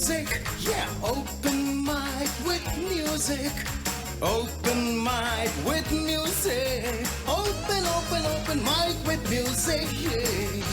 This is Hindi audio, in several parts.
music, yeah. Open mic with music. Open mic with music. Open mic with music, yeah.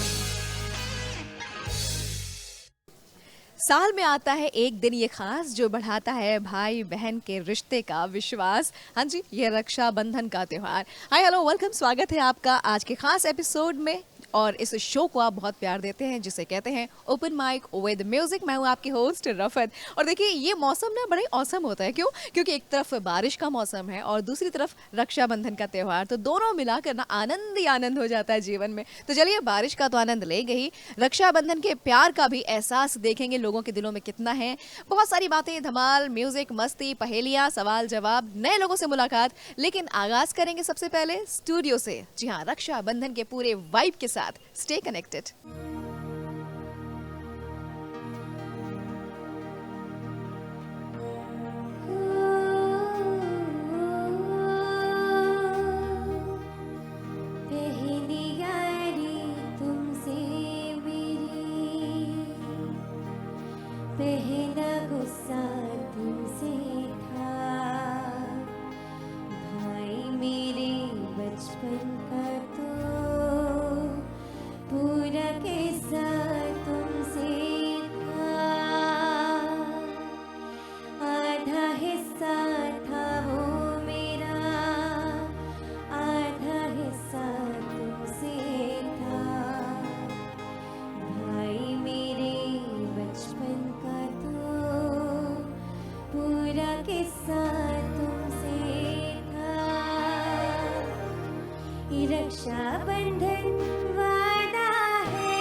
साल में आता है एक दिन ये खास जो बढ़ाता है भाई बहन के रिश्ते का विश्वास। हाँ जी, ये रक्षाबंधन का त्योहार। हाय हेलो वेलकम, स्वागत है आपका आज के खास एपिसोड में। और इस शो को आप बहुत प्यार देते हैं जिसे कहते हैं ओपन माइक विद म्यूजिक। मैं हूँ आपकी होस्ट रफत। और देखिए ये मौसम ना बड़े औसम होता है। क्यों? क्योंकि एक तरफ बारिश का मौसम है और दूसरी तरफ रक्षाबंधन का त्यौहार, तो दोनों मिलाकर ना आनंद ही आनंद हो जाता है जीवन में। तो चलिए बारिश का तो आनंद लेंगे ही, रक्षाबंधन के प्यार का भी एहसास देखेंगे लोगों के दिलों में कितना है। बहुत सारी बातें, धमाल, म्यूजिक, मस्ती, पहेलियाँ, सवाल जवाब, नए लोगों से मुलाकात। लेकिन आगाज करेंगे सबसे पहले स्टूडियो से। जी हाँ, रक्षाबंधन के पूरे वाइब के साथ। Stay connected. पहला गुस्सा तुमसे था भाई मेरे बचपन का, तो पूरा किस्सा तुमसे था। आधा हिस्सा था वो मेरा, आधा हिस्सा तुमसे था भाई मेरे बचपन का, तो पूरा किस्सा तुमसे था। ये रक्षाबंधन वादा है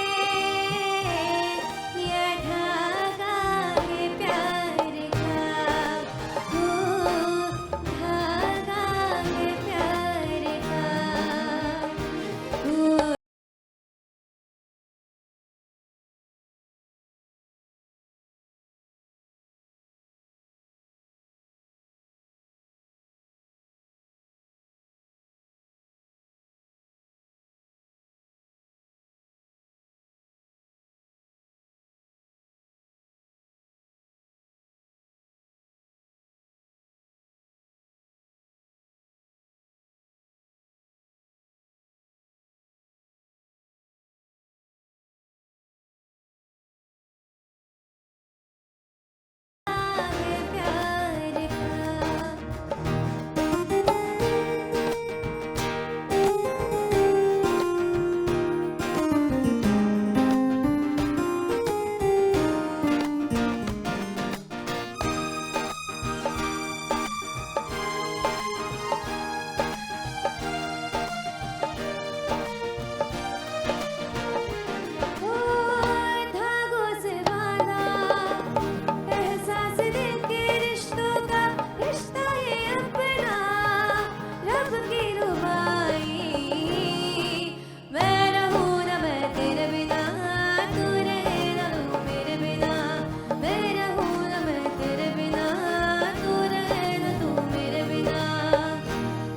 या धागा है प्यार का, हो धागा है प्यार का, हो प्यार का। धागों से बांधा एहसास दिल के रिश्तों का, रिश्ता ये अपना रब की रुबाई। मैं रहूं ना मैं तेरे बिना, तू रहे ना तू मेरे बिना। मैं रहूं ना मैं तेरे बिना, तू रहे ना तू मेरे बिना।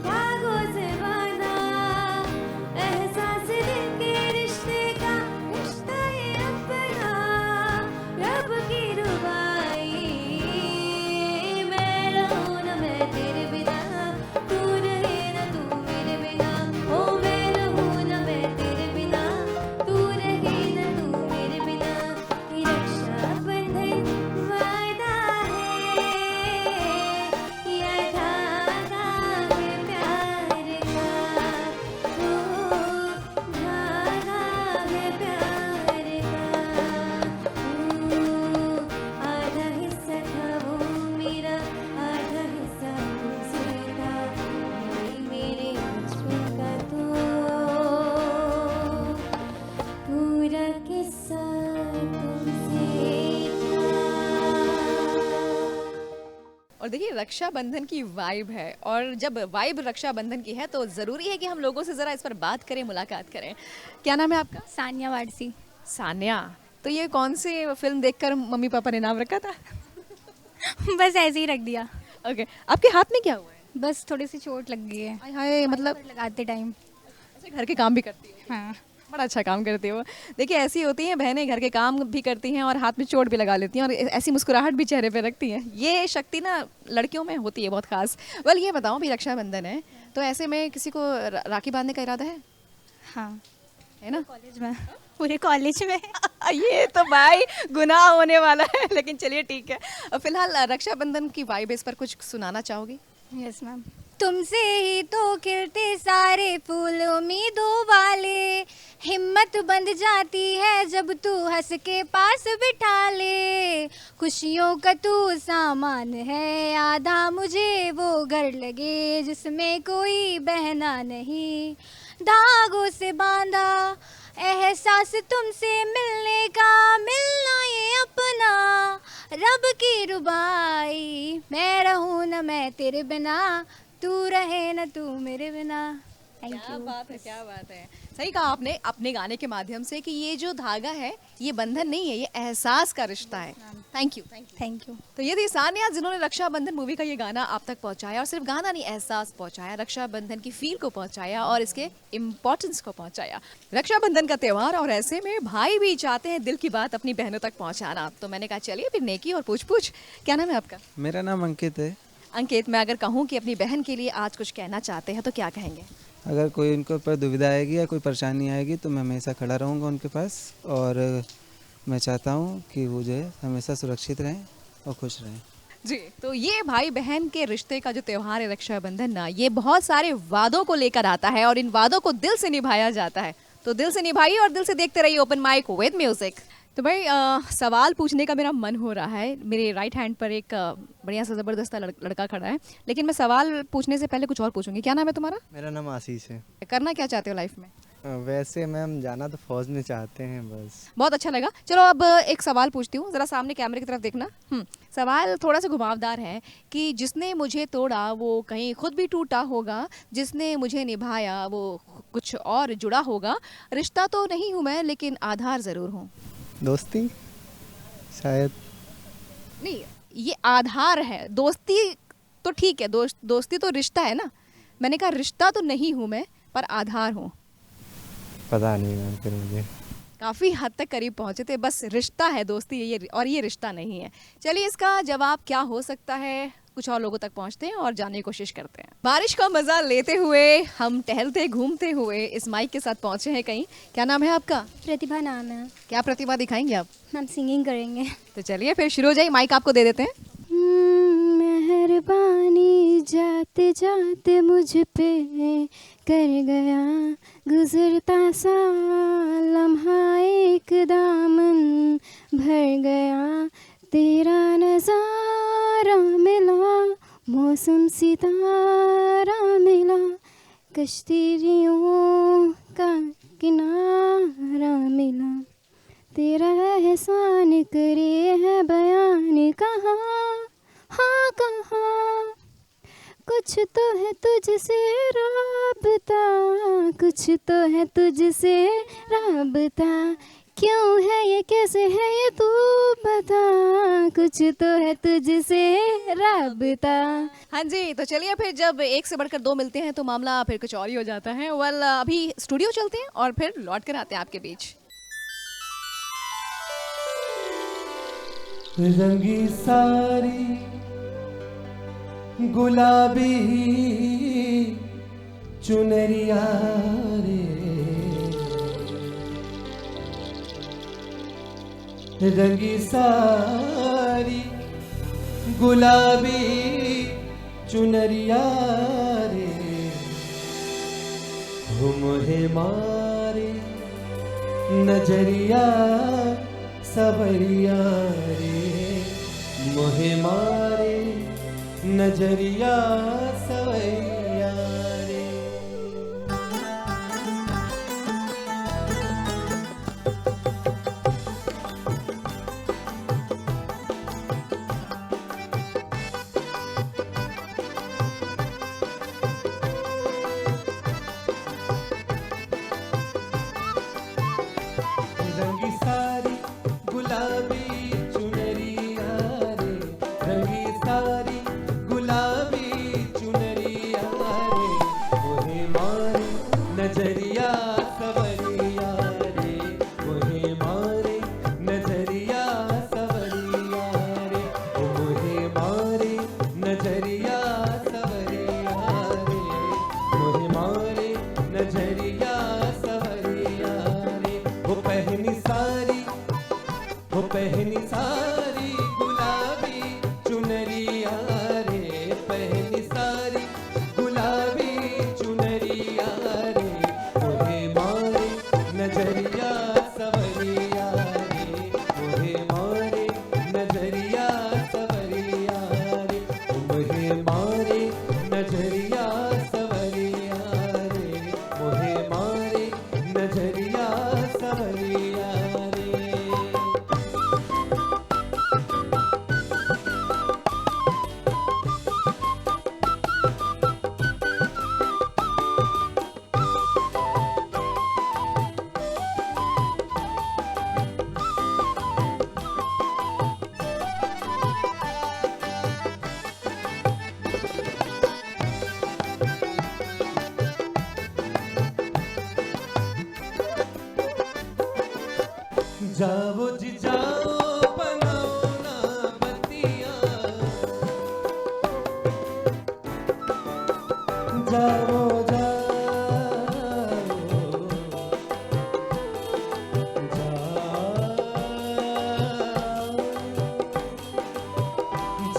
धागों से बांधा एहसास दिल के रिश्ते का, रिश्ता ये अपना रब की रुबाई। मैं रहूं ना मैं तेरे बिना, तू रहे ना तू मेरे बिना। ओ मैं रहूं ना मैं तेरे बिना, तू रहे ना तू मेरे बिना। ये रक्षाबंधन वादा है या धागा है प्यार का, हो धागा है प्यार का। आधा हिस्सा था वो मेरा, आधा हिस्सा तुमसे था भाई मेरे बचपन का, तो पूरा किस्सा तुमसे था। और देखिए रक्षाबंधन की वाइब है, और जब वाइब रक्षाबंधन की है तो ज़रूरी है कि हम लोगों से ज़रा इस पर बात करें, मुलाकात करें। क्या नाम है आपका? सानिया वारसी। सान्या। तो ये कौन सी फिल्म देखकर मम्मी पापा ने नाम रखा था? बस ऐसे ही रख दिया। ओके, आपके हाथ में क्या हुआ है? बस थोड़ी सी चोट लग गई है। हाय हाय, मतलब लगाते टाइम। अच्छा, घर के काम भी करती है? हाँ। बड़ा अच्छा काम करती हो। देखिए ऐसी होती हैं बहनें, घर के काम भी करती हैं और हाथ में चोट भी लगा लेती हैं और ऐसी मुस्कुराहट भी चेहरे पे रखती हैं। ये शक्ति ना लड़कियों में होती है बहुत खास। वेल ये बताओ भी रक्षाबंधन है तो ऐसे में किसी को राखी बांधने का इरादा है हाँ, है ना? कॉलेज में, पूरे कॉलेज में। ये तो भाई गुनाह होने वाला है, लेकिन चलिए ठीक है। फिलहाल रक्षाबंधन की वाइब इस पर कुछ सुनाना चाहोगी? Yes ma'am. तुमसे ही तो खिलते सारे फूल उम्मीदों वाले, हिम्मत बंध जाती है जब तू हंस के पास बिठा ले। खुशियों का तू सामान है आधा, मुझे वो घर लगे जिसमें कोई बहना नहीं। धागों से बांधा एहसास तुमसे मिलने का, मिलना ये अपना रब की रुबाई। मैं रहूं न मैं तेरे बिना, तू रहे न तू मेरे बिना। थैंक क्या यू। बात है, क्या बात है। सही कहा आपने अपने गाने के माध्यम से कि ये जो धागा है ये बंधन नहीं है, ये एहसास का रिश्ता है। Thank you, thank you. Thank you. तो ये थी सानिया जिन्होंने रक्षाबंधन मूवी का ये गाना आप तक पहुंचाया और सिर्फ गाना नहीं, एहसास पहुंचाया, रक्षाबंधन की फील को पहुंचाया और इसके इम्पोर्टेंस को पहुंचाया। रक्षाबंधन का त्योहार और ऐसे में भाई भी चाहते हैं दिल की बात अपनी बहनों तक पहुंचाना। तो मैंने कहा चलिए फिर नेकी और पूछ पूछ। क्या नाम है आपका? मेरा नाम अंकित है। अंकित, मैं अगर कहूँ कि अपनी बहन के लिए आज कुछ कहना चाहते हैं तो क्या कहेंगे? अगर कोई उनको ऊपर दुविधा आएगी या कोई परेशानी आएगी तो मैं हमेशा खड़ा रहूँगा उनके पास, और मैं चाहता हूँ कि वो जो है हमेशा सुरक्षित रहें और खुश रहें। जी, तो ये भाई बहन के रिश्ते का जो त्योहार है रक्षाबंधन ना, ये बहुत सारे वादों को लेकर आता है और इन वादों को दिल से निभाया जाता है। तो दिल से निभाइए और दिल से देखते रहिए ओपन माइक विद म्यूजिक। तो भाई सवाल पूछने का मेरा मन हो रहा है। मेरे राइट हैंड पर एक बढ़िया सा ज़बरदस्त लड़का खड़ा है, लेकिन मैं सवाल पूछने से पहले कुछ और पूछूंगी। क्या नाम है तुम्हारा? मेरा नाम आशीष है। करना क्या चाहते हो लाइफ में? वैसे मैम जाना तो फौज में चाहते हैं बस। बहुत अच्छा लगा। चलो अब एक सवाल पूछती हूँ, ज़रा सामने कैमरे की तरफ देखना। सवाल थोड़ा सा घुमावदार है कि जिसने मुझे तोड़ा वो कहीं खुद भी टूटा होगा, जिसने मुझे निभाया वो कुछ और जुड़ा होगा। रिश्ता तो नहीं हूँ मैं लेकिन आधार ज़रूर हूँ। दोस्ती शायद। नहीं, ये आधार है। दोस्ती तो ठीक है, दोस्ती तो रिश्ता है ना। मैंने कहा रिश्ता तो नहीं हूँ मैं पर आधार हूँ। पता नहीं मैम, फिर मुझे काफ़ी हद तक करीब पहुँचे थे। बस रिश्ता है दोस्ती, ये और ये रिश्ता नहीं है। चलिए इसका जवाब क्या हो सकता है, कुछ और लोगों तक पहुँचते हैं और जानने की कोशिश करते हैं। बारिश का मज़ा लेते हुए हम टहलते घूमते हुए इस माइक के साथ पहुँचे हैं कहीं। क्या नाम है आपका? प्रतिभा नाम है। क्या प्रतिभा दिखाएंगे आप? मैम सिंगिंग करेंगे। तो चलिए फिर शुरू हो जाइए, माइक आपको दे देते हैं। मेहरबानी जाते जाते मुझ पे कर गया, गुजरता सा लम्हा एक दामन भर गया। तेरा नजारा मिला, मौसम सितारा मिला, कश्तियों का किनारा मिला। तेरा एहसान करे है बयान कहाँ, हाँ कहाँ। कुछ तो है तुझसे राबता, कुछ तो है तुझसे राबता। क्यों है ये, कैसे है ये तू बता, कुछ तो है तुझसे राबता। हाँ जी, तो चलिए फिर जब एक से बढ़कर दो मिलते हैं तो मामला फिर कुछ और ही हो जाता है। वेल अभी स्टूडियो चलते हैं और फिर लौट कर आते हैं आपके बीच। रंगी सारी गुलाबी चुनरिया रे, रंगी सारी गुलाबी चुनरिया रे, हो मोहे मारे नजरिया सबरिया रे, मोहे मारे नजरिया सवैया रे। रंगी सारी गुलाबी चुनरिया रे, रंगी सारी गुलाबी चुनरिया रे, मोहे मारे नजरिया सवरिया वो पहनी सारी, वो पहनी सारी गुलाबी चुनरिया रे, पहनी सारी गुलाबी चुनरिया रे, मोहे मारे नजरिया सवरिया रे, मोहे मारे नजरिया सवरिया रे, मोहे मारे नजरिया सवरिया रे, मोहे मारे नजरिया सवरिया रे। जाओ जी जाओ बनाओ ना बत्तियां, जाओ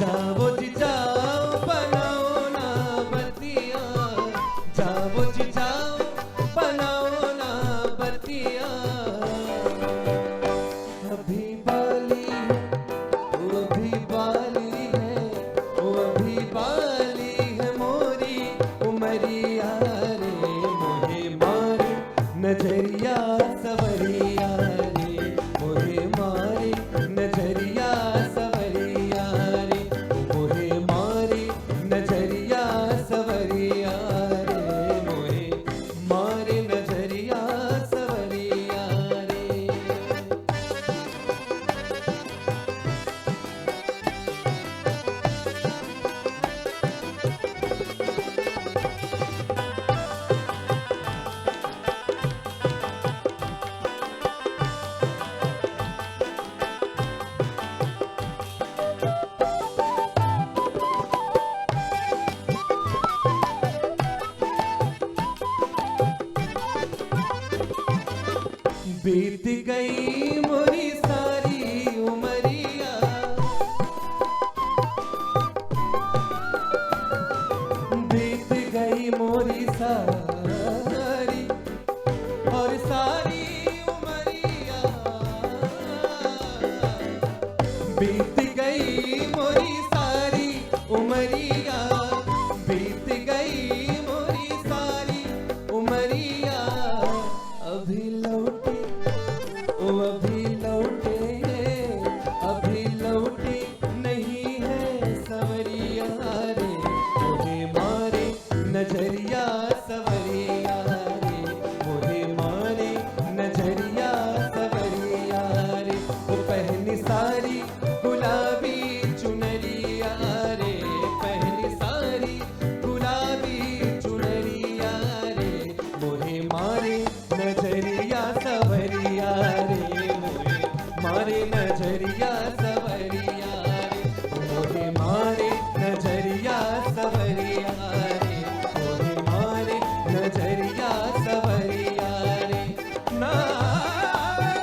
जाओ जी जाओ बनाओ ना बत्तियां, जाओ जी जाओ बनाओ ना बत्तियां, अभी बाली वो भी बाली है, वो अभी बाली है मोरी उमरिया रे, मोहे मारे नजरिया सवरिया रे, मोहे मारे नजरिया सवरिया रे, मोहे मारे नजरिया सवरिया रे, मोहे मारे नजरिया सवरिया रे। बीत गई मोरी सारी उमरिया, बीत गई मोरी सारी और सारी उमरिया, बीत गई मोरी सारी उमरिया, बीत गई मोरी सारी उमरिया, अभी लौटी ओ अभी लौटे, अभी लौटे नहीं है सवरिया रे, मोहे मारे नजरिया सवरिया रे, मोहे मारे नजरिया सवरिया रे, वो पहनी सारी गुलाबी चुनरिया रे, पहनी सारी गुलाबी चुनरिया रे, मोहे मारे नजरिया सवरिया रे, मोहे मारे नजरिया सवरिया रे, मोहे मारे नजरिया सवरिया रे, मोहे मारे नजरिया सवरिया रे, ना रे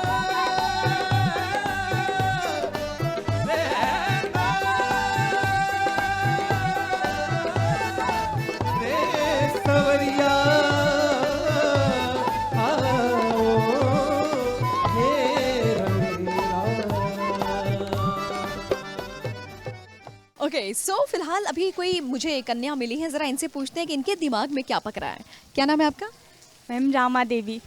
ना रे सवरिया आओ हे रंगा। ओके सो फिलहाल अभी कोई मुझे कन्या मिली है, जरा इनसे पूछते हैं कि इनके दिमाग में क्या पक रहा है। क्या नाम है आपका? मैम रामा देवी।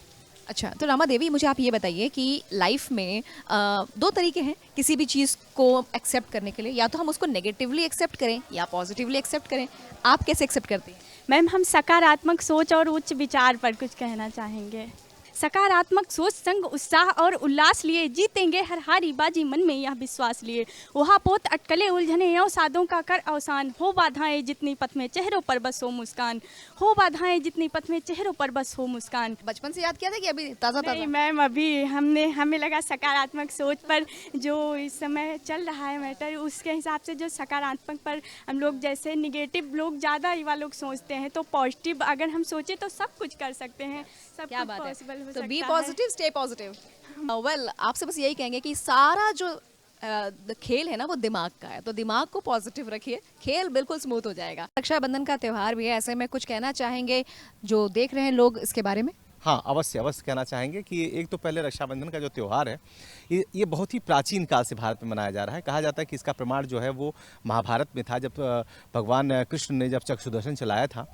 अच्छा, तो रामा देवी मुझे आप ये बताइए कि लाइफ में दो तरीके हैं किसी भी चीज़ को एक्सेप्ट करने के लिए, या तो हम उसको नेगेटिवली एक्सेप्ट करें या पॉजिटिवली एक्सेप्ट करें। आप कैसे एक्सेप्ट करती हैं? मैम हम सकारात्मक सोच और उच्च विचार पर कुछ कहना चाहेंगे। सकारात्मक सोच संग उत्साह और उल्लास लिए जीतेंगे हर हारी बाजी, मन में यह विश्वास लिए। वहा पोत अटकले उलझने यौ सादों का कर अवसान, हो बाधाएं जितनी पथ में चेहरों पर बस हो मुस्कान, हो बाधाएं जितनी पथ में चेहरों पर बस हो मुस्कान। बचपन से याद किया था कि अभी ताज़ा नहीं ताज़ा? मैम, अभी हमें लगा सकारात्मक सोच पर जो इस समय चल रहा है मैटर, उसके हिसाब से जो सकारात्मक पर हम लोग, जैसे निगेटिव लोग ज़्यादा युवा लोग सोचते हैं, तो पॉजिटिव अगर हम सोचें तो सब कुछ कर सकते हैं। सब क्या कुछ बात है। पॉसिबल हो तो सकता बी है। Positive, stay positive. वेल, आपसे बस यही कहेंगे कि सारा जो खेल है ना वो दिमाग का है, तो दिमाग को पॉजिटिव रखिए, खेल बिल्कुल स्मूथ हो जाएगा। रक्षाबंधन का त्योहार भी है, ऐसे में कुछ कहना चाहेंगे जो देख रहे हैं लोग इसके बारे में? हाँ, अवश्य अवश्य कहना चाहेंगे कि एक तो पहले रक्षाबंधन का जो त्यौहार है, ये बहुत ही प्राचीन काल से भारत में मनाया जा रहा है। कहा जाता है कि इसका प्रमाण जो है वो महाभारत में था, जब भगवान कृष्ण ने जब चक्रु सुदर्शन चलाया था,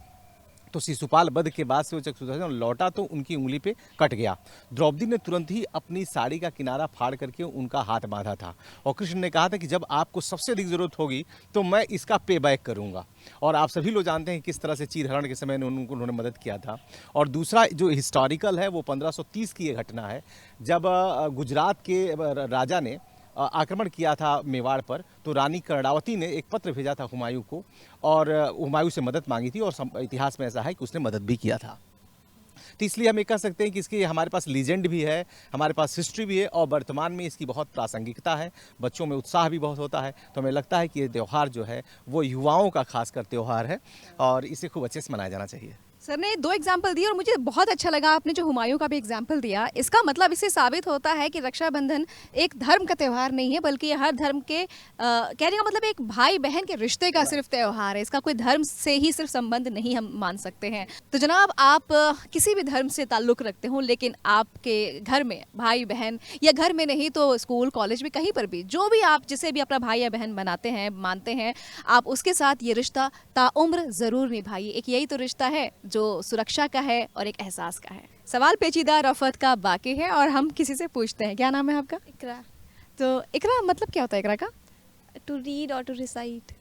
तो शिशुपाल वध के बाद से वो चक्रु सुदर्शन लौटा तो उनकी उंगली पे कट गया। द्रौपदी ने तुरंत ही अपनी साड़ी का किनारा फाड़ करके उनका हाथ बांधा था, और कृष्ण ने कहा था कि जब आपको सबसे अधिक जरूरत होगी तो मैं इसका पे बैक करूंगा। और आप सभी लोग जानते हैं किस तरह से चीरहरण के समय उन्होंने मदद किया था। और दूसरा जो हिस्टोरिकल है वो 1530 की ये घटना है, जब गुजरात के राजा ने आक्रमण किया था मेवाड़ पर, तो रानी कर्णावती ने एक पत्र भेजा था हुमायूं को, और हुमायूं से मदद मांगी थी, और इतिहास में ऐसा है कि उसने मदद भी किया था। तो इसलिए हम ये कह सकते हैं कि इसकी हमारे पास लीजेंड भी है, हमारे पास हिस्ट्री भी है, और वर्तमान में इसकी बहुत प्रासंगिकता है, बच्चों में उत्साह भी बहुत होता है। तो हमें लगता है कि ये त्यौहार जो है वो युवाओं का खासकर त्यौहार है, और इसे खूब अच्छे से मनाया जाना चाहिए। सर ने 2 एग्जाम्पल दिए और मुझे बहुत अच्छा लगा आपने जो हुमायूं का भी एग्जाम्पल दिया। इसका मतलब इससे साबित होता है कि रक्षाबंधन एक धर्म का त्यौहार नहीं है, बल्कि ये हर धर्म के कहने का मतलब एक भाई बहन के रिश्ते का सिर्फ त्यौहार है। इसका कोई धर्म से ही सिर्फ संबंध नहीं हम मान सकते हैं। तो जनाब, आप किसी भी धर्म से ताल्लुक़ रखते हो, लेकिन आपके घर में भाई बहन, या घर में नहीं तो स्कूल कॉलेज में कहीं पर भी जो भी आप जिसे भी अपना भाई या बहन बनाते हैं, मानते हैं, आप उसके साथ ये रिश्ता ताउम्र ज़रूर निभाइए। एक यही तो रिश्ता है जो सुरक्षा का है और एक एहसास का है। सवाल पेचीदा रफ़त का बाकी है और हम किसी से पूछते हैं। क्या नाम है आपका? इकरा। तो इकरा मतलब क्या होता है इकरा का? टू रीड और टू रिसाइट।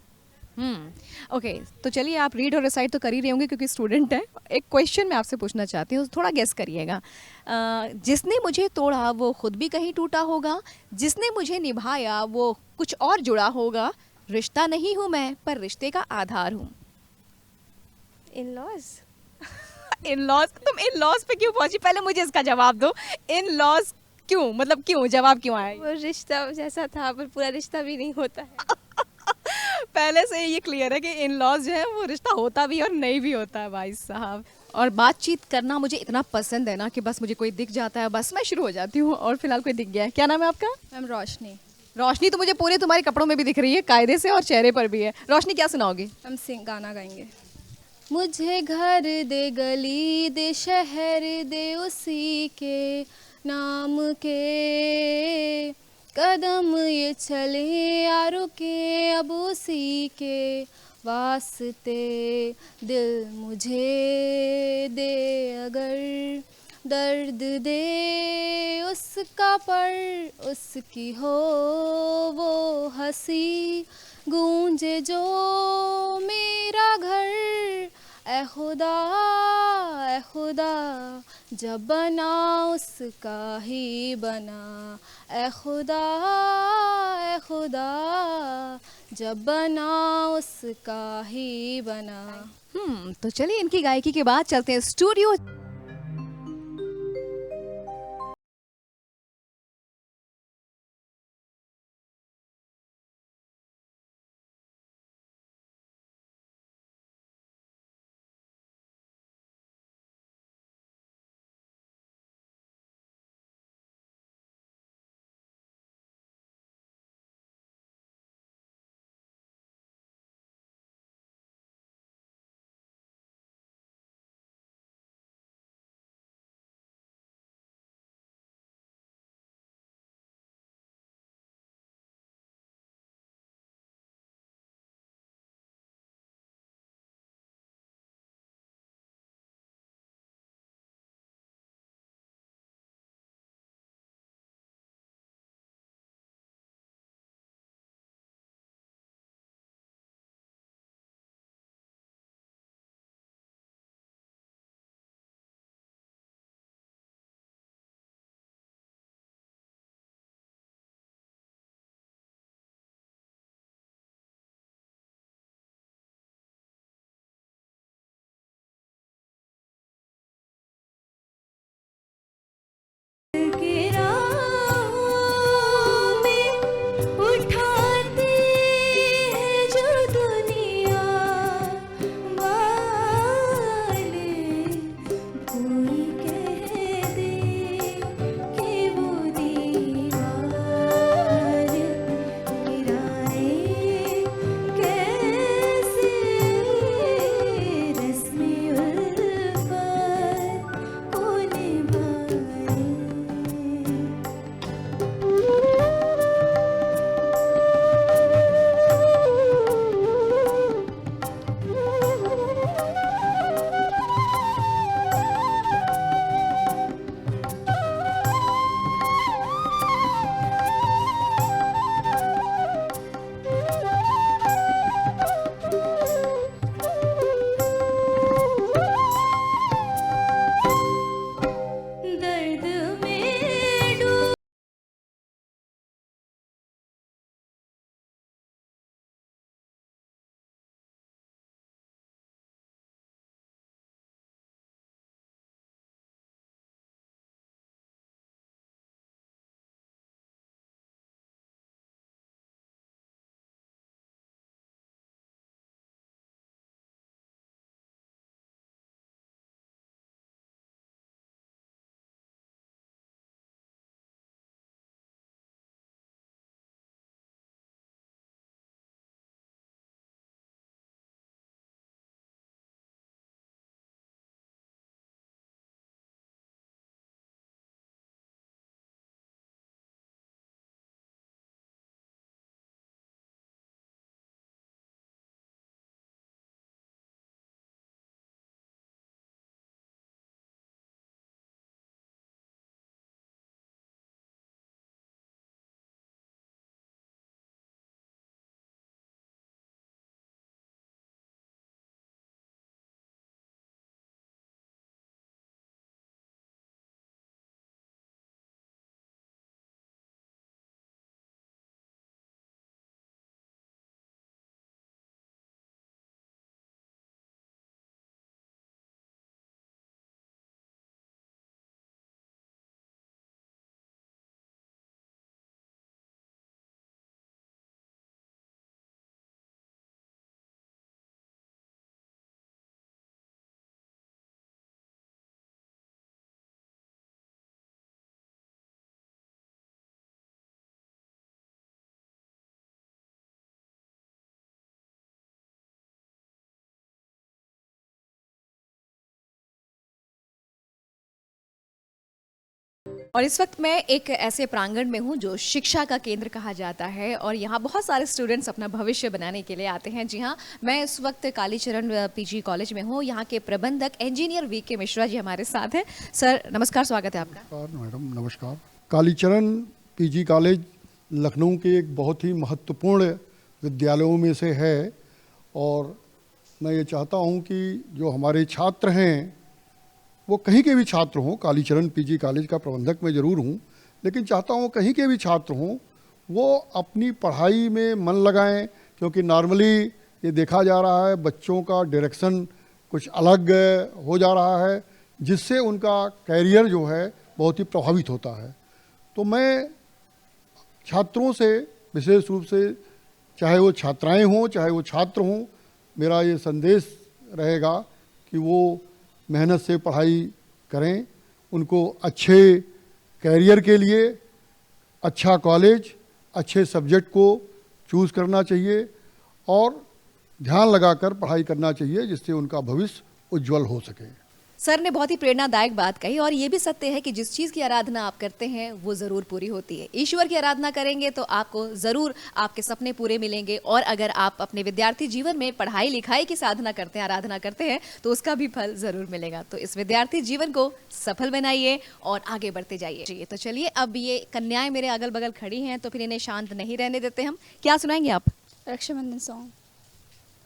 ओके, तो चलिए, आप रीड और रिसाइट तो कर ही रहे होंगे क्योंकि स्टूडेंट हैं। एक क्वेश्चन मैं आपसे पूछना चाहती हूँ, थोड़ा गेस करिएगा। जिसने मुझे तोड़ा वो खुद भी कहीं टूटा होगा, जिसने मुझे निभाया वो कुछ और जुड़ा होगा, रिश्ता नहीं हूँ मैं पर रिश्ते का आधार हूँ। In laws. In laws? तुम इन लॉज पे क्यों पहुंची? पहले मुझे इसका जवाब दो। इन लॉज क्यों, मतलब क्यों, जवाब क्यों आया? वो रिश्ता जैसा था पर पूरा रिश्ता भी नहीं होता है। पहले से ये क्लियर है कि इन लॉज जो है वो रिश्ता होता भी और नहीं भी होता है भाई साहब। और बातचीत करना मुझे इतना पसंद है ना कि बस मुझे कोई दिख जाता है, बस मैं शुरू हो जाती हूँ। और फिलहाल कोई दिख गया है। क्या नाम है आपका? मैम रोशनी। रोशनी तो मुझे पूरे तुम्हारे कपड़ों में भी दिख रही है, कायदे से, और चेहरे पर भी है। रोशनी, क्या सुनाओगी? हम गाना गाएंगे। मुझे घर दे, गली दे, शहर दे, उसी के नाम के कदम ये चले या रुके अब उसी के वास्ते। दिल मुझे दे अगर दर्द दे उसका, पर उसकी हो वो हंसी, गूंजे जो मेरा घर। ए खुदा जब बना उसका ही बना। ए खुदा जब बना उसका ही बना। तो चलिए, इनकी गायकी के बाद चलते हैं स्टूडियो। और इस वक्त मैं एक ऐसे प्रांगण में हूँ जो शिक्षा का केंद्र कहा जाता है और यहाँ बहुत सारे स्टूडेंट्स अपना भविष्य बनाने के लिए आते हैं। जी हाँ, मैं इस वक्त कालीचरण पीजी कॉलेज में हूँ। यहाँ के प्रबंधक इंजीनियर वीके मिश्रा जी हमारे साथ हैं। सर नमस्कार, स्वागत है आपका। नमस्कार मैडम, नमस्कार। कालीचरण पीजी कॉलेज लखनऊ के एक बहुत ही महत्वपूर्ण विद्यालयों में से है और मैं ये चाहता हूँ कि जो हमारे छात्र हैं वो कहीं के भी छात्र हों, कालीचरण पीजी कॉलेज का प्रबंधक मैं ज़रूर हूँ, लेकिन चाहता हूँ कहीं के भी छात्र हों वो अपनी पढ़ाई में मन लगाएं, क्योंकि नॉर्मली ये देखा जा रहा है बच्चों का डायरेक्शन कुछ अलग हो जा रहा है, जिससे उनका कैरियर जो है बहुत ही प्रभावित होता है। तो मैं छात्रों से विशेष रूप से, चाहे वो छात्राएं हों चाहे वो छात्र हों, मेरा ये संदेश रहेगा कि वो मेहनत से पढ़ाई करें। उनको अच्छे कैरियर के लिए अच्छा कॉलेज, अच्छे सब्जेक्ट को चूज़ करना चाहिए और ध्यान लगाकर पढ़ाई करना चाहिए, जिससे उनका भविष्य उज्जवल हो सके। सर ने बहुत ही प्रेरणादायक बात कही और ये भी सत्य है कि जिस चीज़ की आराधना आप करते हैं वो ज़रूर पूरी होती है। ईश्वर की आराधना करेंगे तो आपको ज़रूर आपके सपने पूरे मिलेंगे और अगर आप अपने विद्यार्थी जीवन में पढ़ाई लिखाई की साधना करते हैं, आराधना करते हैं, तो उसका भी फल ज़रूर मिलेगा। तो इस विद्यार्थी जीवन को सफल बनाइए और आगे बढ़ते जाइए। तो चलिए, अब ये कन्याएं मेरे अगल बगल खड़ी हैं तो फिर इन्हें शांत नहीं रहने देते हम। क्या सुनाएंगे आप? Raksha Bandhan song.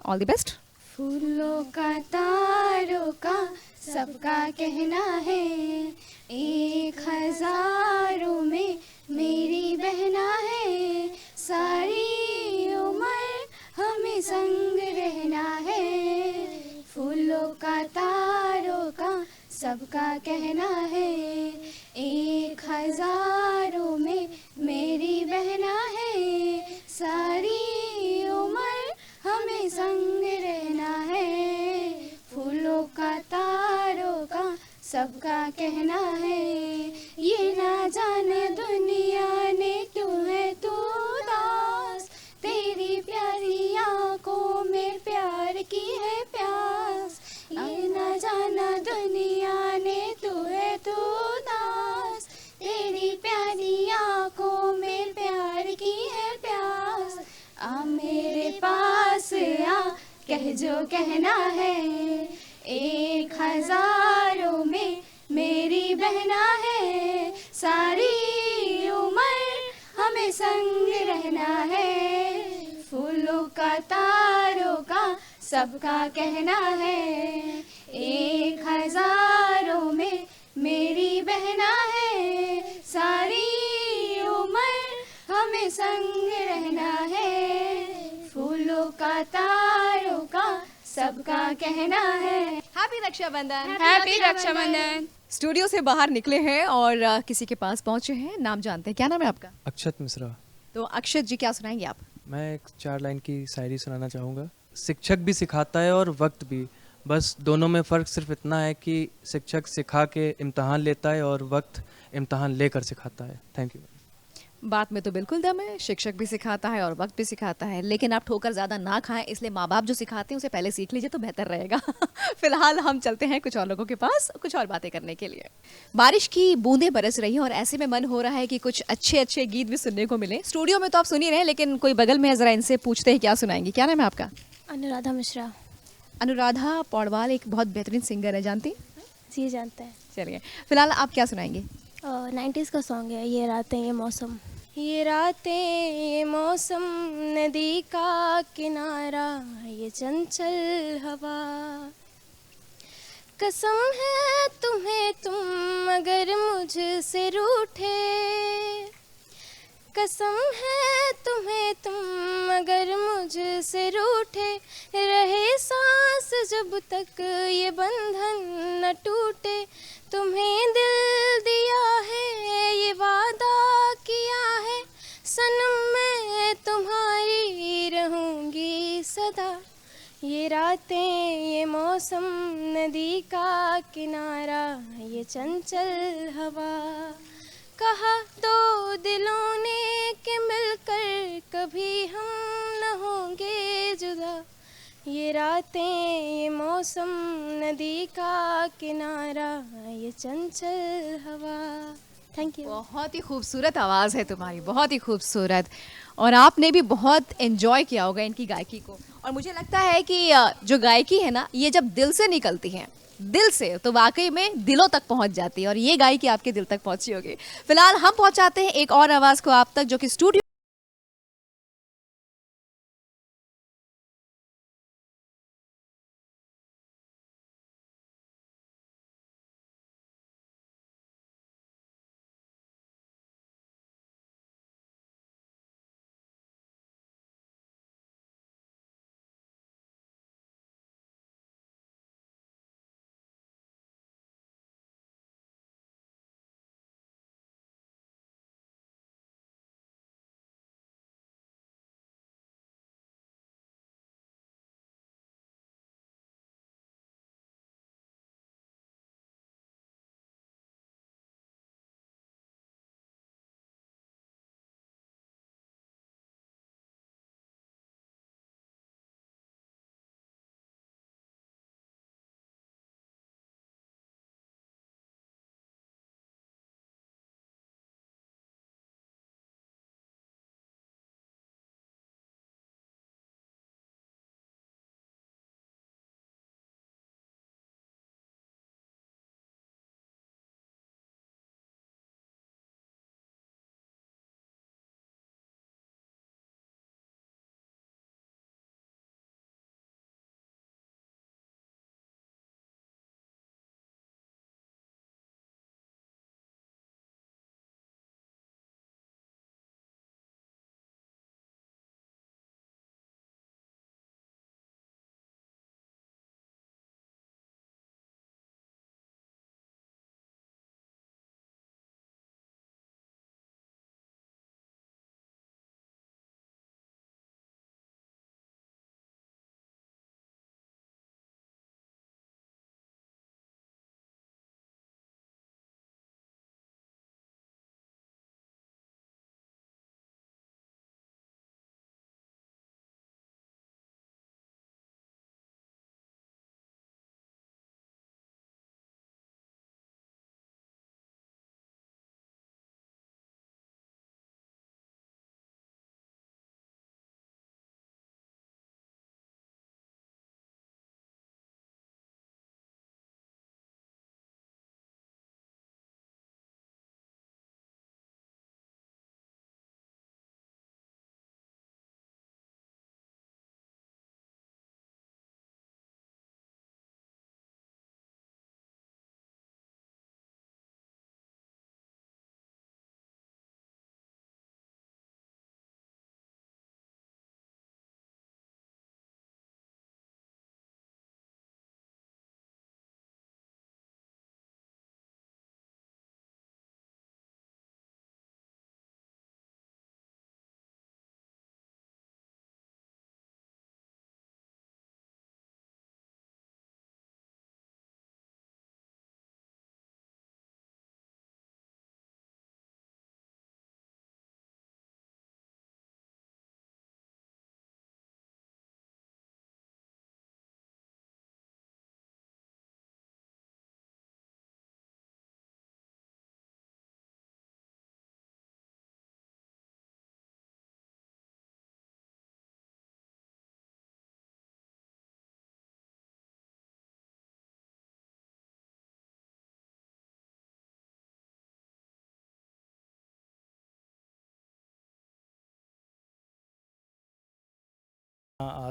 All the best. फूलों का तारों का सबका कहना है, 1000 में मेरी बहना है, सारी उम्र हमें संग रहना है। फूलों का तारों का सबका कहना है, 1000 में मेरी बहना है, सारी उम्र हमें संग रहना है। फूलों का तारों का सबका कहना है, ये ना जाने दुनिया ने क्यों है तू उदास, तेरी प्यारी आंखों में प्यार की है प्यास। ये ना जाना दुनिया ने तू है तू उदास, तेरी प्यारी आंखों में प्यार की है प्यास। आ मेरे पास आ, कह जो कहना है, 1000 में मेरी बहना है, सारी उम्र हमें संग रहना है। फूलों का तारों का सबका कहना है, 1000 में मेरी बहना है, सारी उम्र हमें संग रहना है। फूलों का तारों का सबका कहना है। Happy Raksha Bandhan. Happy Raksha Bandhan. Studio से बाहर निकले हैं और किसी के पास पहुंचे हैं। नाम जानते हैं, क्या नाम है आपका? अक्षत मिश्रा। तो अक्षत जी, क्या सुनाएंगे आप? मैं एक 4 लाइन की शायरी सुनाना चाहूँगा। शिक्षक भी सिखाता है और वक्त भी, बस दोनों में फ़र्क सिर्फ इतना है कि शिक्षक सिखा के इम्तहान लेता है और वक्त इम्तहान लेकर सिखाता है। Thank you. बात में तो बिल्कुल दम है, शिक्षक भी सिखाता है और वक्त भी सिखाता है, लेकिन आप ठोकर ज़्यादा ना खाएं, इसलिए माँ बाप जो सिखाते हैं उसे पहले सीख लीजिए तो बेहतर रहेगा। फिलहाल हम चलते हैं कुछ और लोगों के पास कुछ और बातें करने के लिए। बारिश की बूंदें बरस रही हैं और ऐसे में मन हो रहा है कि कुछ अच्छे अच्छे गीत भी सुनने को मिले। स्टूडियो में तो आप सुन ही रहे हैं, लेकिन कोई बगल में है, ज़रा इनसे पूछते हैं क्या सुनाएंगी। क्या नाम है आपका? अनुराधा मिश्रा। अनुराधा पौडवाल एक बहुत बेहतरीन सिंगर है, जानती? जी जानते हैं। चलिए, फिलहाल आप क्या सुनाएंगे? 90s का सॉन्ग है, ये रातें ये मौसम। ये रातें ये मौसम, नदी का किनारा, ये चंचल हवा, कसम है तुम्हें तुम अगर मुझसे रूठे, कसम है तुम्हें तुम अगर मुझसे रूठे, रहे सांस जब तक ये बंधन न टूटे, तुम्हें दिल दिया है ये वादा किया है, सनम मैं तुम्हारी रहूंगी सदा। ये रातें ये मौसम, नदी का किनारा, ये चंचल हवा, कहा दो दिलों ने कि मिलकर कभी हम न होंगे जुदा। ये रातें ये मौसम, नदी का किनारा, ये चंचल हवा। Thank you. बहुत ही खूबसूरत आवाज़ है तुम्हारी, बहुत ही खूबसूरत। और आपने भी बहुत एंजॉय किया होगा इनकी गायकी को। और मुझे लगता है कि जो गायकी है ना, ये जब दिल से निकलती है, दिल से, तो वाकई में दिलों तक पहुंच जाती है। और ये गायकी आपके दिल तक पहुंची होगी। फिलहाल हम पहुंचाते हैं एक और आवाज़ को आप तक, जो कि स्टूडियो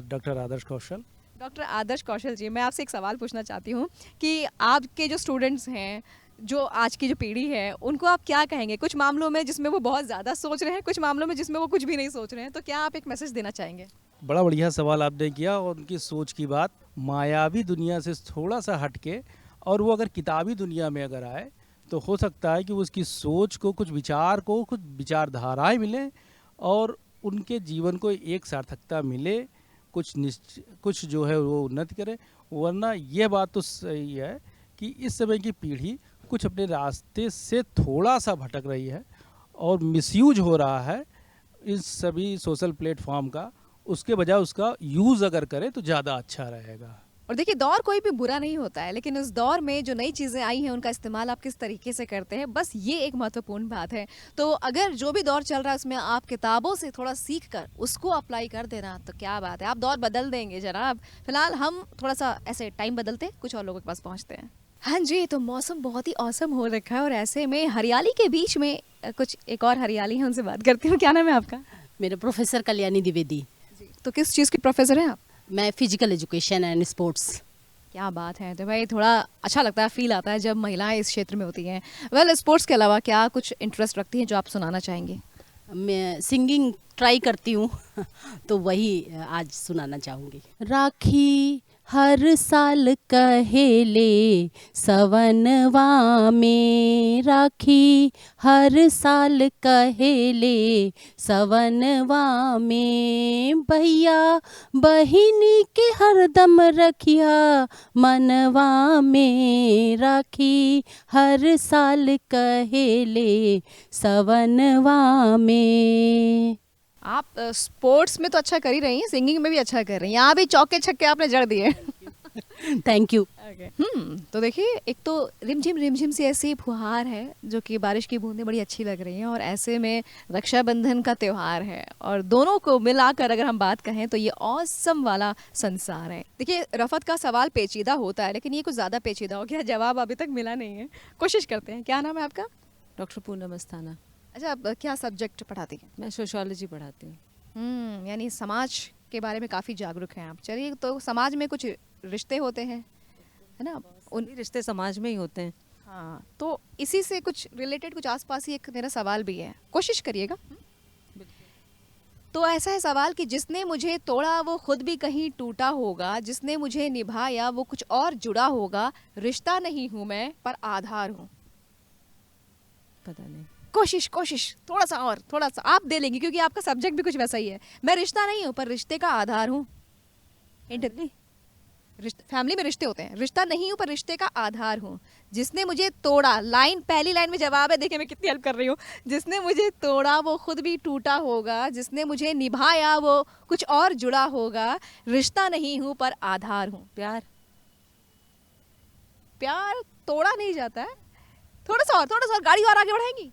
डॉक्टर आदर्श कौशल। डॉक्टर आदर्श कौशल जी, मैं आपसे एक सवाल पूछना चाहती हूँ कि आपके जो स्टूडेंट्स हैं, जो आज की जो पीढ़ी है, उनको आप क्या कहेंगे? कुछ मामलों में जिसमें वो बहुत ज़्यादा सोच रहे हैं, कुछ मामलों में जिसमें वो कुछ भी नहीं सोच रहे हैं, तो क्या आप एक मैसेज देना चाहेंगे? बड़ा बढ़िया सवाल आपने किया। और उनकी सोच की बात मायावी दुनिया से थोड़ा सा हटके, और वो अगर किताबी दुनिया में अगर आए तो हो सकता है कि उसकी सोच को, कुछ विचार को, कुछ विचारधाराएं मिलें और उनके जीवन को एक सार्थकता मिले, कुछ जो है वो उन्नति करे। वरना ये बात तो सही है कि इस समय की पीढ़ी कुछ अपने रास्ते से थोड़ा सा भटक रही है और मिसयूज हो रहा है इस सभी सोशल प्लेटफॉर्म का। उसके बजाय उसका यूज़ अगर करे तो ज़्यादा अच्छा रहेगा। और देखिए दौर कोई भी बुरा नहीं होता है, लेकिन उस दौर में जो नई चीज़ें आई हैं उनका इस्तेमाल आप किस तरीके से करते हैं, बस ये एक महत्वपूर्ण बात है। तो अगर जो भी दौर चल रहा है उसमें आप किताबों से थोड़ा सीख कर उसको अप्लाई कर देना तो क्या बात है, आप दौर बदल देंगे जनाब। फिलहाल हम थोड़ा सा ऐसे टाइम बदलते कुछ और लोगों के पास पहुँचते हैं। हाँ जी, तो मौसम बहुत ही औसम हो रखा है और ऐसे में हरियाली के बीच में कुछ एक और हरियाली है, उनसे बात करती हूँ। क्या नाम है आपका? मेरे प्रोफेसर कल्याणी द्विवेदी। तो किस चीज़ की प्रोफेसर हैं आप? मैं फिजिकल एजुकेशन एंड स्पोर्ट्स। क्या बात है, तो भाई थोड़ा अच्छा लगता है, फील आता है जब महिलाएं इस क्षेत्र में होती हैं। वेल, स्पोर्ट्स के अलावा क्या कुछ इंटरेस्ट रखती हैं जो आप सुनाना चाहेंगे? मैं सिंगिंग ट्राई करती हूँ तो वही आज सुनाना चाहूँगी। राखी हर साल कहेले सवनवा में, राखी हर साल कहेले सवनवा में, भैया बहिनी के हरदम रखिया मनवा में, राखी हर साल कहेले सवनवा में। आप स्पोर्ट्स में तो अच्छा कर ही रही हैं, सिंगिंग में भी अच्छा कर रही हैं, यहाँ भी चौके छक्के आपने जड़ दिए। Thank you. तो देखिए एक तो रिमझिम सी ऐसी फुहार है जो कि बारिश की बूंदें बड़ी अच्छी लग रही हैं, और ऐसे में रक्षाबंधन का त्यौहार है और दोनों को मिलाकर अगर हम बात कहें तो ये औसम वाला संसार है। देखिए रफत का सवाल पेचीदा होता है, लेकिन ये कुछ ज़्यादा पेचीदा हो गया, जवाब अभी तक मिला नहीं है, कोशिश करते हैं। क्या नाम है आपका? डॉक्टर पूनम अस्थाना। अच्छा, आप क्या सब्जेक्ट पढ़ाती हैं? मैं सोशियोलॉजी पढ़ाती हूँ। यानी समाज के बारे में काफ़ी जागरूक हैं आप। चलिए, तो समाज में कुछ रिश्ते होते हैं, है ना? उन रिश्ते समाज में ही होते हैं। हाँ, तो इसी से कुछ रिलेटेड कुछ आसपास ही एक मेरा सवाल भी है, कोशिश करिएगा। तो ऐसा है सवाल कि जिसने मुझे तोड़ा वो खुद भी कहीं टूटा होगा, जिसने मुझे निभाया वो कुछ और जुड़ा होगा, रिश्ता नहीं हूँ मैं पर आधार हूँ। पता नहीं, कोशिश थोड़ा सा आप दे लेंगे क्योंकि आपका सब्जेक्ट भी कुछ वैसा ही है। मैं रिश्ता नहीं हूँ पर रिश्ते का आधार हूँ। फैमिली में रिश्ते होते हैं, रिश्ता नहीं हूँ पर रिश्ते का आधार हूँ। जिसने मुझे तोड़ा, लाइन पहली लाइन में जवाब है, देखिए मैं कितनी हेल्प कर रही हूँ। जिसने मुझे तोड़ा वो खुद भी टूटा होगा, जिसने मुझे निभाया वो कुछ और जुड़ा होगा, रिश्ता नहीं हूँ पर आधार हूँ। प्यार तोड़ा नहीं जाता है। थोड़ा सा और गाड़ी और आगे बढ़ाएंगी?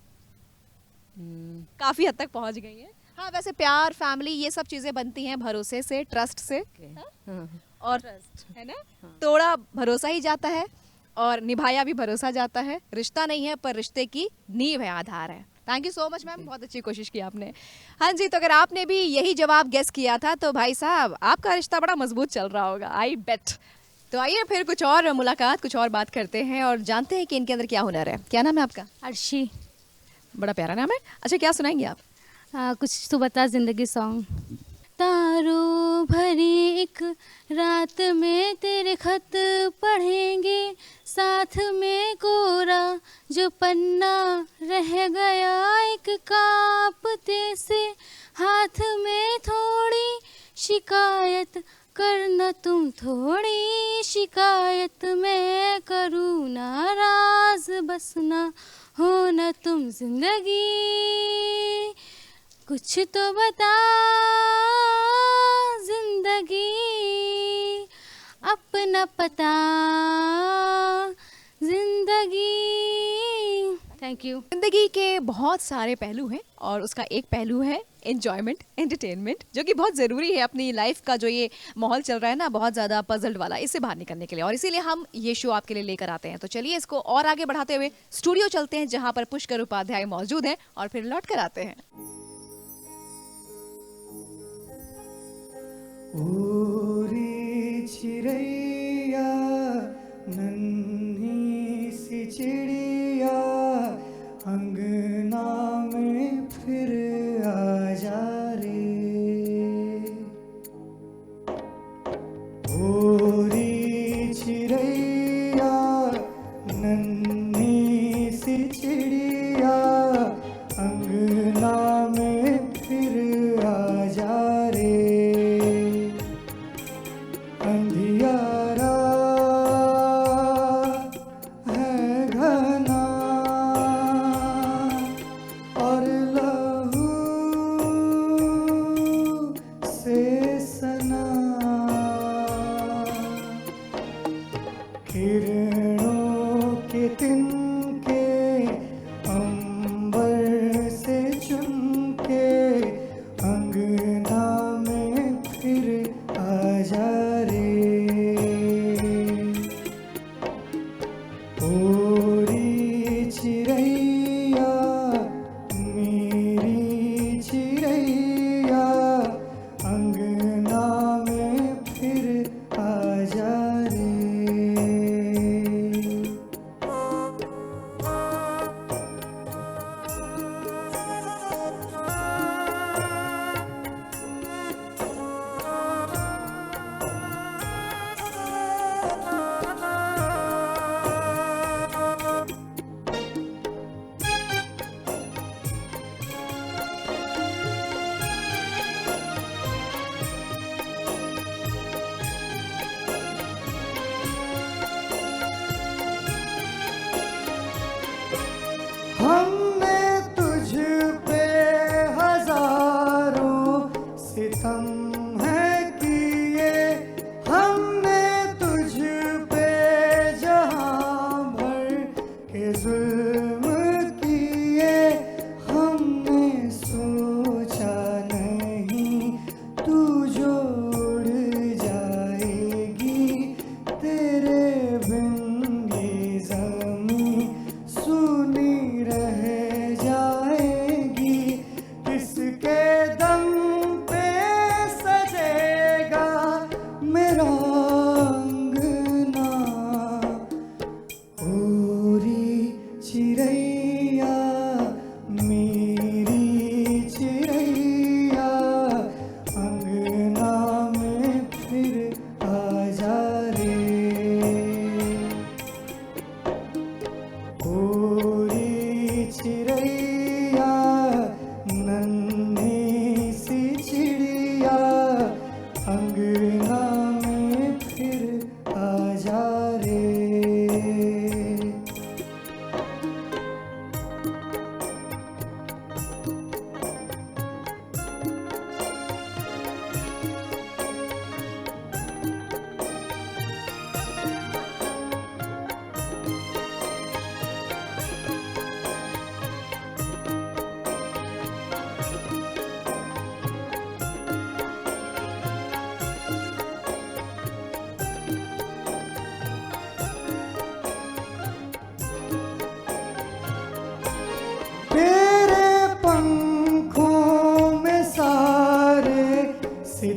काफी हद तक पहुंच गई है। हाँ, वैसे प्यार, फैमिली, ये सब चीजें बनती हैं भरोसे से, ट्रस्ट से। और ट्रस्ट है ना, तोड़ा भरोसा ही जाता है और निभाया भी भरोसा जाता है। रिश्ता नहीं है पर रिश्ते की नींव है, आधार है। Thank you so much ma'am, बहुत अच्छी कोशिश की आपने। हाँ जी, तो अगर आपने भी यही जवाब गेस किया था तो भाई साहब आपका रिश्ता बड़ा मजबूत चल रहा होगा, आई बेट। तो आइए फिर कुछ और मुलाकात, कुछ और बात करते हैं और जानते हैं कि इनके अंदर क्या हुनर है। क्या नाम है आपका? अर्शी। बड़ा प्यारा नाम है। अच्छा, क्या सुनाएंगे आप? कुछ तो बता जिंदगी सॉन्ग। तारों भरी एक रात में तेरे खत पढ़ेंगे, साथ में कोरा जो पन्ना रह गया एक कांपते से, हाथ में थोड़ी शिकायत करना तुम, थोड़ी शिकायत मैं करूँ, नाराज बस ना हो ना तुम जिंदगी, कुछ तो बता जिंदगी, अपना पता जिंदगी। Thank you. जिंदगी के बहुत सारे पहलू हैं और उसका एक पहलू है एंजॉयमेंट, एंटरटेनमेंट, जो कि बहुत ज़रूरी है अपनी लाइफ का। जो ये माहौल चल रहा है ना बहुत ज़्यादा पजल्ड वाला, इससे बाहर निकलने के लिए, और इसीलिए हम ये शो आपके लिए लेकर आते हैं। तो चलिए इसको और आगे बढ़ाते हुए स्टूडियो चलते हैं जहाँ पर पुष्कर उपाध्याय मौजूद हैं और फिर लौट कर आते हैं। ओरी चिड़ैया नन्ही सी चिड़िया, अंगना में फिर आ जा रे। ओरी चिड़ैया नन्ही सी चिड़िया, अंगना में फिर आ जा रे। अंधियारा है घर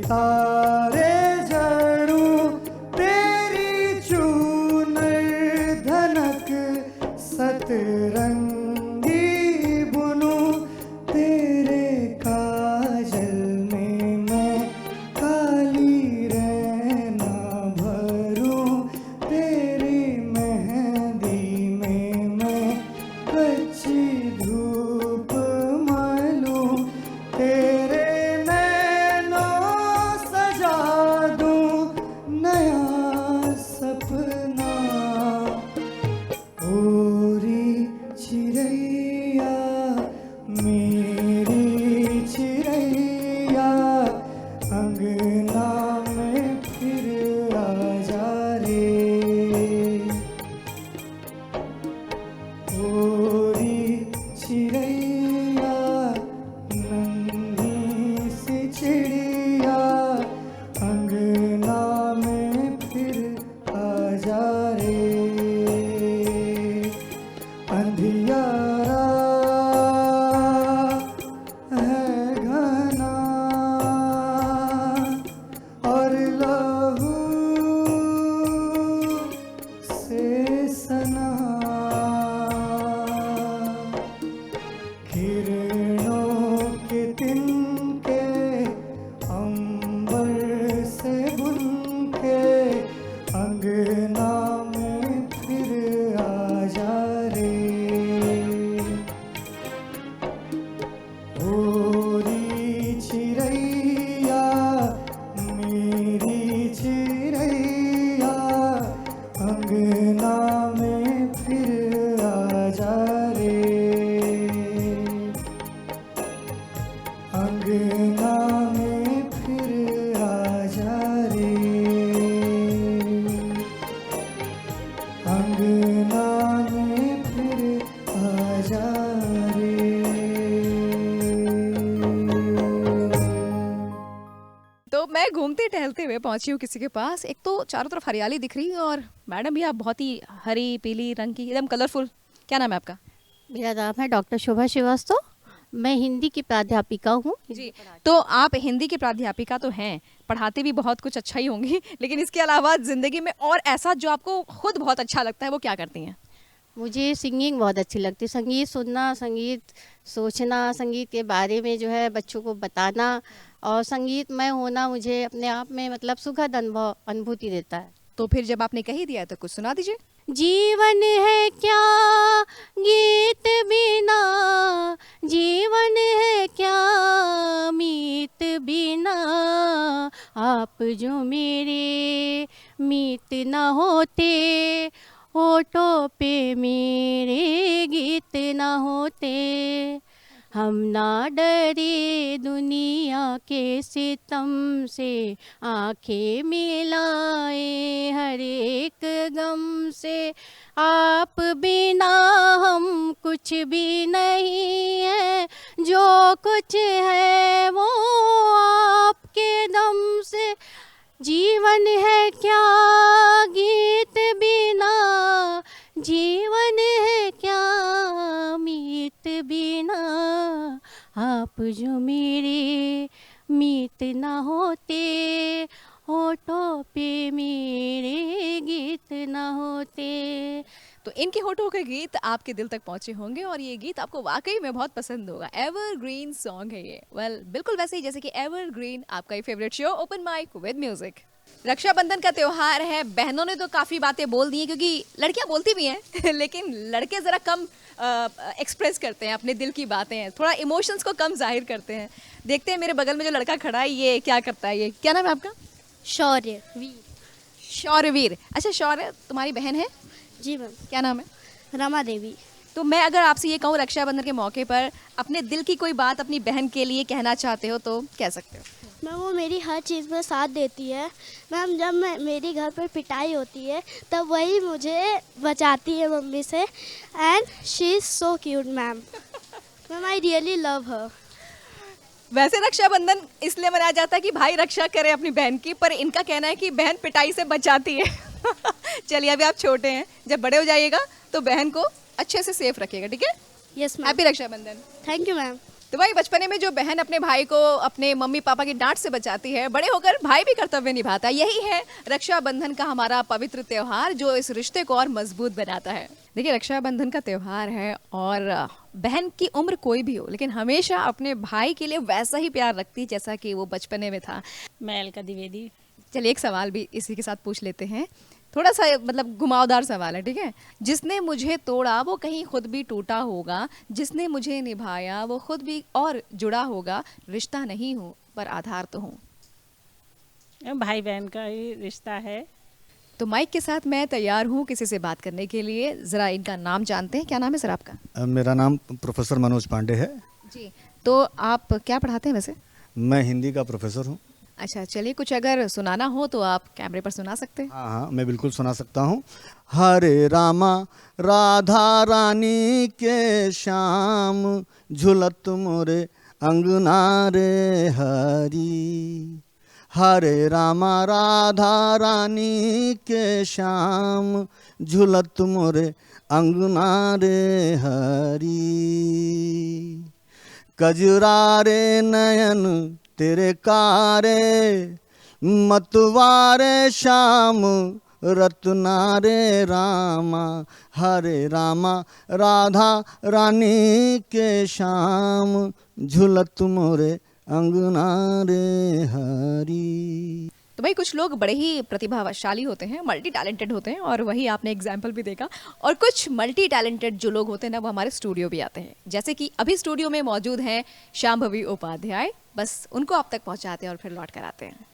तारे जड़ूं तेरी चूनर धनक सतरंगी बुनूं तेरे काजल में मैं काली रहना भरूं तेरी मेहंदी में मैं कच्ची धूप मलूं तेरे नैनों सजा दूं नया सपना ओरी चिड़ैया मेरी चिड़ैया अंगना में फिर आ जा रे ओरी चिड़ैया नन्ही सी चिड़िया अंगना में फिर आ जा रे अंधियारा है घना और लहू से सना किरणों के तिनके अंबर से बुन के अंगना में फिर आ जा रे ओरी चिड़ैया मेरी चिड़ैया अंगना में फिर आ जा रे अंगना में फिर आ जा रे अंगना में फिर आ जा रे तो मैं घूमते टहलते हुए पहुंची हूँ किसी के पास। एक तो चारों तरफ हरियाली दिख रही है और मैडम भी आप बहुत ही हरी पीली रंग की एकदम कलरफुल। क्या नाम है आपका? मेरा नाम है डॉक्टर शोभा श्रीवास्तव। मैं हिंदी की प्राध्यापिका हूँ। जी, तो आप हिंदी की प्राध्यापिका तो हैं, पढ़ाते भी बहुत कुछ अच्छा ही होंगी, लेकिन इसके अलावा ज़िंदगी में और ऐसा जो आपको खुद बहुत अच्छा लगता है वो क्या करती हैं? मुझे सिंगिंग बहुत अच्छी लगती है। संगीत सुनना, संगीत सोचना, संगीत के बारे में जो है बच्चों को बताना और संगीतमय होना मुझे अपने आप में मतलब सुखद अनुभूति देता है। तो फिर जब आपने कह ही दिया है तो कुछ सुना दीजिए। जीवन है क्या गीत बिना, जीवन है क्या मीत बिना, आप जो मेरे मीत न होते, होठों पे मेरे गीत न होते, हम ना डरे दुनिया के सितम से, आंखें मिलाए हर एक गम से, आप बिना हम कुछ भी नहीं है, जो कुछ है वो आपके दम से, जीवन है क्या गीत बिना, जीवन है क्या मीत बिना, आप जो मेरे मीत न होते, होठों पे मेरे गीत न होते। तो इनके होठों के गीत आपके दिल तक पहुंचे होंगे और ये गीत आपको वाकई में बहुत पसंद होगा। एवरग्रीन सॉन्ग है ये। वेल, बिल्कुल वैसे ही जैसे कि एवरग्रीन आपका ही favourite show open mic with music. Raksha Bandhan का त्योहार है, बहनों ने तो काफ़ी बातें बोल दी हैं क्योंकि लड़कियां बोलती भी हैं लेकिन लड़के ज़रा कम एक्सप्रेस करते हैं अपने दिल की बातें, थोड़ा इमोशंस को कम जाहिर करते हैं। देखते हैं मेरे बगल में जो लड़का खड़ा है ये क्या करता है। ये क्या नाम है आपका? शौर्यवीर। शौर्यवीर। अच्छा शौर्य, तुम्हारी बहन है? जी मैम। क्या नाम है? रमा देवी। तो मैं अगर आपसे ये कहूँ रक्षाबंधन के मौके पर अपने दिल की कोई बात अपनी बहन के लिए कहना चाहते हो तो कह सकते हो? मैम वो मेरी हर चीज़ में साथ देती है मैम। जब मेरी घर पर पिटाई होती है तब वही मुझे बचाती है मम्मी से। And she is so cute ma'am. Ma'am I really love हर। वैसे रक्षाबंधन इसलिए मनाया जाता है कि भाई रक्षा करे अपनी बहन की, पर इनका कहना है कि बहन पिटाई से बचाती है चलिए अभी आप छोटे हैं, जब बड़े हो जाइएगा तो बहन को अच्छे से सेफ रखिएगा, ठीक है? Yes ma'am. Happy Raksha Bandhan. Thank you ma'am. तो भाई बचपने में जो बहन अपने भाई को अपने मम्मी पापा की डांट से बचाती है, बड़े होकर भाई भी कर्तव्य निभाता है। यही है रक्षाबंधन का हमारा पवित्र त्योहार जो इस रिश्ते को और मजबूत बनाता है। देखिए रक्षाबंधन का त्योहार है और बहन की उम्र कोई भी हो लेकिन हमेशा अपने भाई के लिए वैसा ही प्यार रखती जैसा कि वो बचपने में था। मैं अलका द्विवेदी। चलिए एक सवाल भी इसी के साथ पूछ लेते हैं, थोड़ा सा मतलब घुमावदार सवाल है, ठीक है। जिसने मुझे तोड़ा वो कहीं खुद भी टूटा होगा, जिसने मुझे निभाया वो खुद भी और जुड़ा होगा, रिश्ता नहीं हो पर आधार तो हो। भाई बहन का ही रिश्ता है। तो माइक के साथ मैं तैयार हूँ किसी से बात करने के लिए। ज़रा इनका नाम जानते हैं, क्या नाम है सर आपका? मेरा नाम प्रोफेसर मनोज पांडे है जी। तो आप क्या पढ़ाते हैं वैसे? मैं हिंदी का प्रोफेसर हूँ। अच्छा चलिए, कुछ अगर सुनाना हो तो आप कैमरे पर सुना सकते हैं। हाँ हाँ, मैं बिल्कुल सुना सकता हूँ। हरे रामा राधा रानी के श्याम, झुलत मोरे अंगना रे हरी। हरे रामा राधा रानी के श्याम, झुलत मोरे अंगना रे हरी। कजरारे नयन तेरे कारे, मतवारे श्याम रत्नारे रामा। हरे रामा राधा रानी के श्याम, झुलत मोरे अंगना रे हरी। तो भाई कुछ लोग बड़े ही प्रतिभाशाली होते हैं, मल्टी टैलेंटेड होते हैं और वही आपने एग्जाम्पल भी देखा। और कुछ मल्टी टैलेंटेड जो लोग होते हैं ना वो हमारे स्टूडियो भी आते हैं, जैसे कि अभी स्टूडियो में मौजूद हैं शांभवी उपाध्याय। बस उनको आप तक पहुंचाते हैं और फिर लौट कर आते हैं।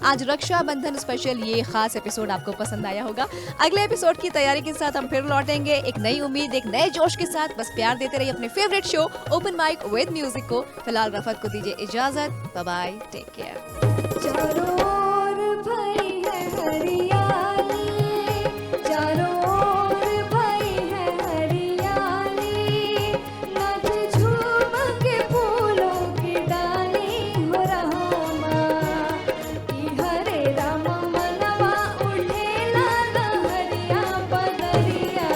आज रक्षाबंधन स्पेशल ये खास एपिसोड आपको पसंद आया होगा। अगले एपिसोड की तैयारी के साथ हम फिर लौटेंगे एक नई उम्मीद, एक नए जोश के साथ। बस प्यार देते रहिए अपने favourite show open mic with music को। फिलहाल रफत को दीजिए इजाजत। Bye bye, take care. चारों ओर भरी है हरियाली, चारों ओर भरी है हरियाली, नाच झूम के फूलों की डाली हो रामा, कि हरे रामा मनवा उठे लाला हरिया बदरिया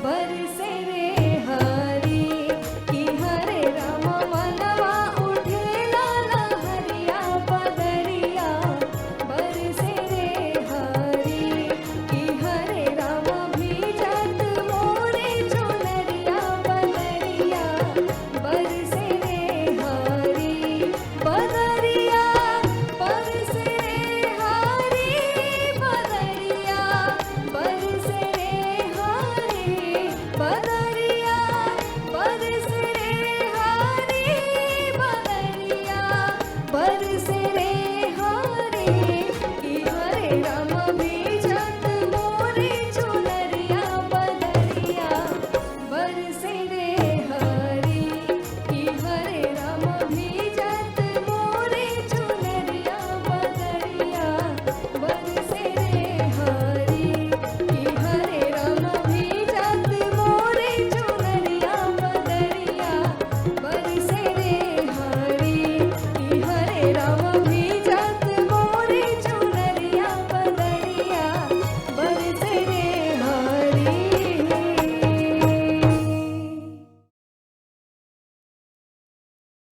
बरसे रे हरी, कि हरे रामा मनवा उठे लाला हरिया बदरिया बरसे रे हरी, कि हरे रामा भीजत मोरे चुनरिया बदरिया बरसे रे हरी, बदरिया बरसे रे हरी, बदरिया बरसे रे हरी, बदरिया बरसे रे हरी, बदरिया बरसे